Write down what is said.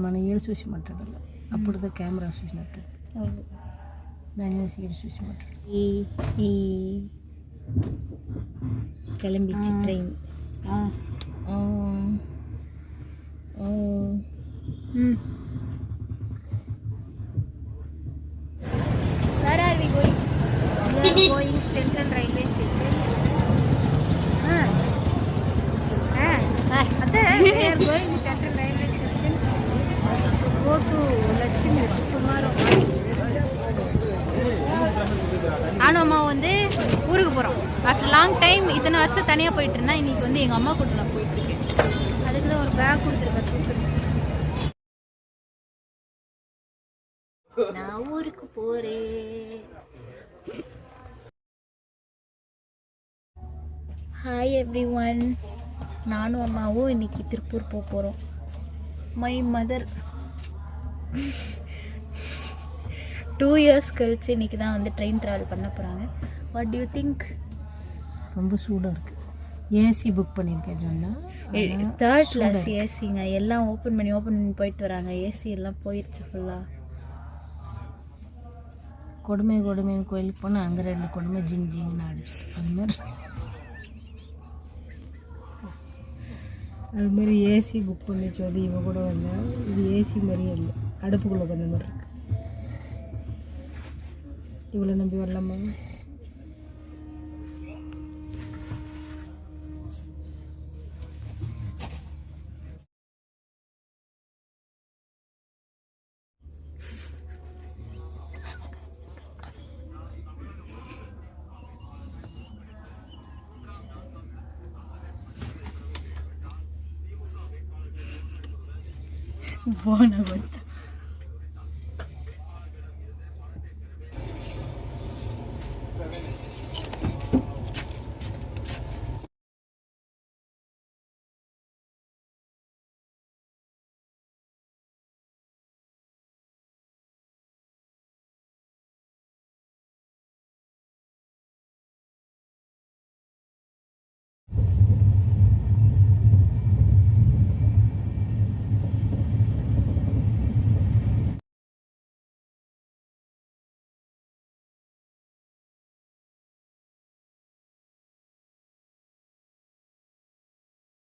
మన ఏడు చూసి మాట్లాడాలి అప్పుడుతో కెమెరా చూసినట్టు దాని వేసి ఏడు చూసి మాట్లాడాలి ఈ కిளம்பிச்சு train Where are we going? We are going Central Railway Station. We are going Central Railway Station. Go to Lakshmi tomorrow. நானும் அம்மா வந்து ஊருக்கு போகிறோம். ஆஃப்டர் லாங் டைம் இத்தனை வருஷம் தனியாக போயிட்டு இருந்தேன். இன்றைக்கி வந்து எங்கள் அம்மா கூட நான் போயிட்டுருக்கேன். அதுக்கு தான் ஒரு பேக் கொடுத்துருக்கேன். நான் ஊருக்கு போகிறேன். Hi every one. நானும் அம்மாவும் இன்றைக்கி திருப்பூர் போக போகிறோம். மை மதர் 2 years கழிச்சு இன்றைக்கி தான் வந்து ட்ரெயின் ட்ராவல் பண்ண போகிறாங்க. What to you think? ரொம்ப சூடாக இருக்குது. ஏசி புக் பண்ணியிருக்கேன் சொன்னால் 3rd class ஏசிங்க. எல்லாம் ஓப்பன் பண்ணி போயிட்டு வராங்க. ஏசி எல்லாம் போயிடுச்சு ஃபுல்லாக. கொடுமைன்னு கோயிலுக்கு போனால் அங்கே 2 கொடுமை ஜிங்னு ஆடிச்சு. அதுமாதிரி ஏசி புக் பண்ணி சொல்லி இவன் கூட வந்தேன். இது ஏசி மாதிரியே இல்லை, அடுப்புக்குள்ளே வந்த மாதிரி இருக்கு. இவ்வளோ நம்பி வரலாமா? போன பார்த்தா